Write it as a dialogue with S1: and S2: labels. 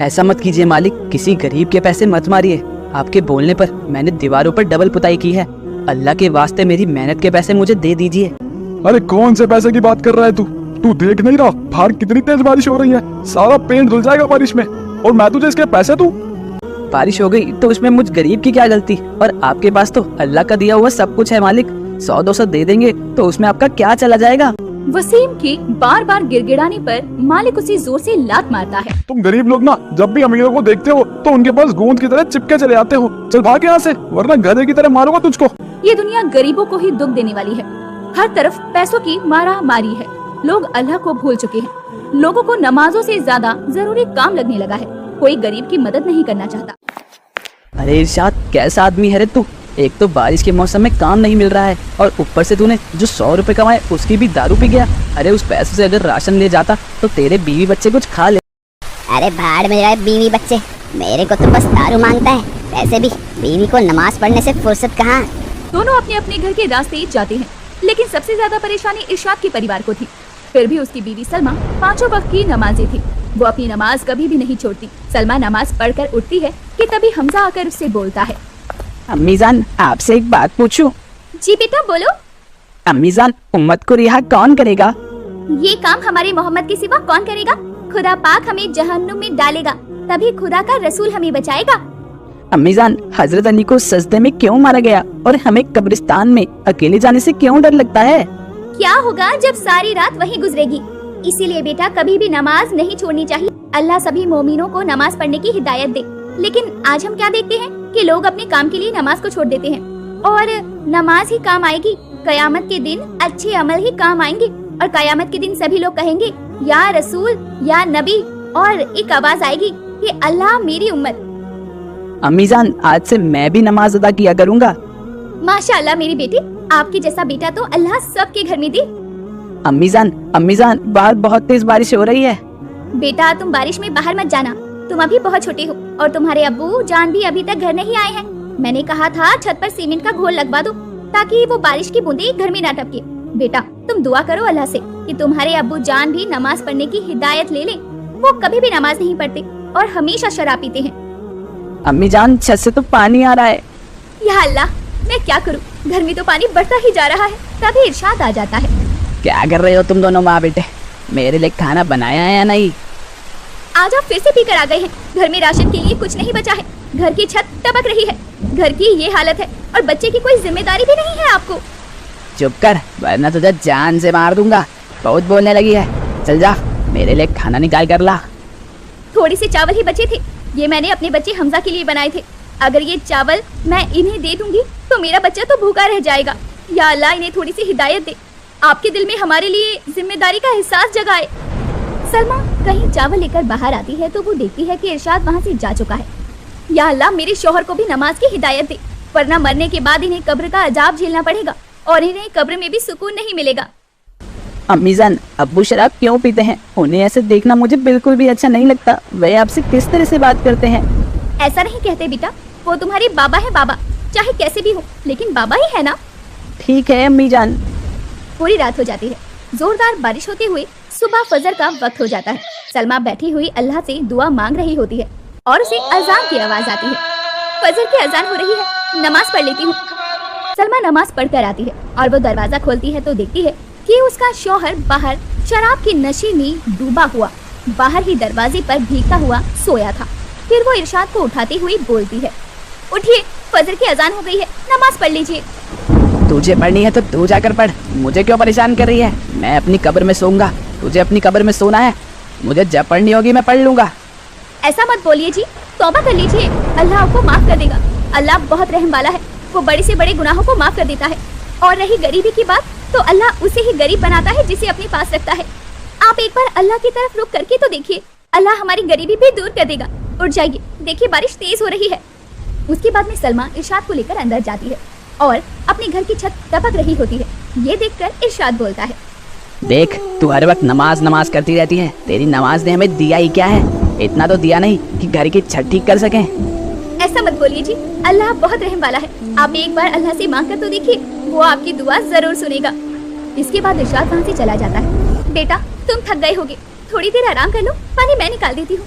S1: ایسا مت کیجیے مالک، کسی غریب کے پیسے مت ماریے. آپ کے بولنے پر میں نے دیواروں پر ڈبل پتائی کی ہے. اللہ کے واسطے میری محنت کے پیسے مجھے دے دیجیے.
S2: ارے کون سے پیسے کی بات کر رہا ہے تو دیکھ نہیں رہا باہر کتنی تیز بارش ہو رہی ہے؟ سارا پینٹ دھل جائے گا بارش میں، اور میں تجھے اس کے پیسے دوں؟
S1: بارش ہو گئی تو اس میں مجھ غریب کی کیا غلطی؟ اور آپ کے پاس تو اللہ کا دیا ہوا سب کچھ ہے مالک. 100-200 دے دیں گے تو اس میں آپ کا کیا چلا جائے گا؟
S3: وسیم کی بار بار گڑگڑانے پر مالک اسے زور سے لات مارتا ہے.
S2: تم غریب لوگ نا جب بھی امیروں کو دیکھتے ہو تو ان کے پاس گوند کی طرح چپکے چلے آتے ہو. چل بھاگ یہاں سے ورنہ گدھے کی طرح ماروں گا تجھ کو.
S3: یہ دنیا غریبوں کو ہی دکھ دینے والی ہے. ہر طرف پیسوں کی مارا ماری ہے. لوگ اللہ کو بھول چکے ہیں. لوگوں کو نمازوں سے زیادہ ضروری کام لگنے لگا ہے. کوئی غریب کی مدد نہیں کرنا چاہتا.
S1: ارے ارشاد، کیسا آدمی ہے رے تو؟ ایک تو بارش کے موسم میں کام نہیں مل رہا ہے، اور اوپر سے تُونے جو 100 روپے کمائے اس کی بھی دارو پی گیا. ارے اس پیسے سے اگر راشن لے جاتا تو تیرے بیوی بچے کچھ کھا لے.
S4: ارے بھاڑ میں جائے بیوی بچے، میرے کو تو بس دارو مانگتا ہے. ویسے بھی بیوی کو نماز پڑھنے سے فرصت کہاں.
S3: دونوں اپنے اپنے گھر کے راستے جاتے ہیں، لیکن سب سے زیادہ پریشانی ارشاد کے پریوار کو تھی. پھر بھی اس کی بیوی سلمہ 5 وقت کی نمازی تھی. وہ اپنی نماز کبھی بھی نہیں چھوڑتی. سلمہ نماز پڑھ کر اٹھتی ہے کہ تبھی حمزہ آ کر اس سے بولتا ہے.
S1: امی جان، آپ سے ایک بات پوچھوں؟
S3: جی بیٹا بولو.
S1: امی جان، امت کو رہا کون کرے گا؟
S3: یہ کام ہمارے محمد کے سوا کون کرے گا؟ خدا پاک ہمیں جہنم میں ڈالے گا، تبھی خدا کا رسول ہمیں بچائے گا.
S1: امی جان، حضرت علی کو سجدے میں کیوں مارا گیا اور ہمیں قبرستان میں اکیلے جانے سے کیوں ڈر لگتا ہے؟
S3: کیا ہوگا جب ساری رات وہیں گزرے گی. اسی لیے بیٹا کبھی بھی نماز نہیں چھوڑنی چاہیے. اللہ سبھی مومنوں کو نماز پڑھنے کی ہدایت دے. لیکن آج ہم کیا دیکھتے ہیں کہ لوگ اپنے کام کے لیے نماز کو چھوڑ دیتے ہیں. اور نماز ہی کام آئے گی. قیامت کے دن اچھے عمل ہی کام آئیں گے. اور قیامت کے دن سبھی لوگ کہیں گے یا رسول یا نبی، اور ایک آواز آئے گی کہ اللہ میری امت.
S1: امی جان، آج سے میں بھی نماز ادا کیا کروں گا.
S3: ماشاءاللہ میری بیٹی، آپ کے جیسا بیٹا تو اللہ سب کے گھر میں دے.
S1: امی جان، باہر بہت تیز بارش ہو رہی ہے.
S3: بیٹا تم بارش میں باہر مت جانا. تم ابھی بہت چھوٹے ہو اور تمہارے ابو جان بھی ابھی تک گھر نہیں آئے ہیں. میں نے کہا تھا چھت پر سیمنٹ کا گھول لگوا دو تاکہ وہ بارش کی بوندیں گھر میں نہ ٹپکے. بیٹا تم دعا کرو اللہ سے کہ تمہارے ابو جان بھی نماز پڑھنے کی ہدایت لے لیں. وہ کبھی بھی نماز نہیں پڑھتے اور ہمیشہ شراب پیتے ہیں.
S1: امی جان، چھت سے تو پانی آ رہا ہے.
S3: یا اللہ، میں کیا کروں؟ گھر میں تو پانی بڑھتا ہی جا رہا ہے. تبھی ارشاد آ جاتا ہے.
S1: کیا کر رہے ہو تم دونوں ماں بیٹے؟ میرے لیے کھانا بنایا ہے یا نہیں؟
S3: آج آپ پھر سے پی کر آ گئے ہیں. گھر میں راشن کے لیے کچھ نہیں بچا ہے. گھر کی چھت ٹپک رہی ہے. گھر کی یہ حالت ہے اور بچے کی کوئی ذمہ داری بھی نہیں ہے آپ کو.
S1: چپ کر ورنہ تجھے جان سے مار دوں گا. بہت بولنے لگی ہے. چل جا، میرے لیے کھانا نکال کر لا.
S3: تھوڑی سے چاول ہی بچے تھے. یہ میں نے اپنے بچے حمزہ کے لیے بنائے تھے. اگر یہ چاول میں انہیں دے دوں گی تو میرا بچہ تو بھوکا رہ جائے گا. یا اللہ انہیں تھوڑی سی ہدایت دے. آپ کے دل میں ہمارے لیے ذمہ داری کا احساس جگائے. سلمہ کہیں چاول لے کر باہر آتی ہے تو وہ دیکھتی ہے کہ ارشاد وہاں سے جا چکا ہے. یا اللہ میرے شوہر کو بھی نماز کی ہدایت دے، ورنہ مرنے کے بعد انہیں قبر کا عذاب جھیلنا پڑے گا اور انہیں قبر میں بھی سکون نہیں ملے گا.
S1: امی جان، ابو شراب کیوں پیتے ہیں؟ انہیں ایسے دیکھنا مجھے بالکل بھی اچھا نہیں لگتا. وہ آپ سے کس طرح سے بات کرتے ہیں؟
S3: ایسا نہیں کہتے بیٹا، وہ تمہارے بابا ہے. بابا چاہے کیسے بھی ہو لیکن بابا ہی ہے نا.
S1: ٹھیک ہے امی جان.
S3: پوری رات ہو جاتی ہے. زوردار بارش ہوتے ہوئے صبح فجر کا وقت ہو جاتا ہے. سلمہ بیٹھی ہوئی اللہ سے دعا مانگ رہی ہوتی ہے اور اسے اذان کی آواز آتی ہے. فجر کی اذان ہو رہی ہے، نماز پڑھ لیتی ہوں. سلمہ نماز پڑھ کر آتی ہے اور وہ دروازہ کھولتی ہے تو دیکھتی ہے کہ اس کا شوہر باہر شراب کی نشے میں ڈوبا ہوا باہر ہی دروازے پر بھیگتا ہوا سویا تھا. پھر وہ ارشاد کو اٹھاتی ہوئی بولتی ہے، اٹھیے، فجر کی اذان ہو گئی ہے، نماز پڑھ لیجیے.
S1: تجھے پڑھنی ہے تو تو جا کر پڑھ. مجھے کیوں پریشان کر رہی ہے؟ میں اپنی قبر میں سوؤں گا. تجھے اپنی قبر میں سونا ہے. مجھے جب پڑھنی ہوگی میں پڑھ لوں گا.
S3: ایسا مت بولیے جی، توبہ کر لیجیے. اللہ آپ کو معاف کر دے گا. اللہ بہت رحم والا ہے. وہ بڑے سے بڑے گناہوں کو معاف کر دیتا ہے. اور رہی غریبی کی بات تو اللہ اسے ہی غریب بناتا ہے جسے اپنے پاس رکھتا ہے. آپ ایک بار اللہ کی طرف رخ کر کے تو دیکھیے، اللہ ہماری غریبی بھی دور کر دے گا. اٹھ جائیے، دیکھیے بارش تیز ہو رہی ہے. اس کے بعد میں سلمہ ارشاد کو لے کر اندر جاتی ہے اور اپنے گھر کی چھت ٹپک رہی ہوتی ہے. یہ دیکھ کر ارشاد بولتا ہے،
S1: دیکھ تو ہر وقت نماز کرتی رہتی ہے. تیری نماز نے ہمیں دیا ہی کیا ہے؟ اتنا تو دیا نہیں کہ گھر کی چھت ٹھیک کر سکیں.
S3: ایسا مت بولیے جی، اللہ بہت رحم والا ہے. آپ ایک بار اللہ سے مانگ کر تو دیکھیے، وہ آپ کی دعا ضرور سنے گا. اس کے بعد ارشاد وہاں سے چلا جاتا ہے. بیٹا تم تھک گئے ہوگے، تھوڑی دیر آرام کر لو، پانی میں نکال دیتی ہوں.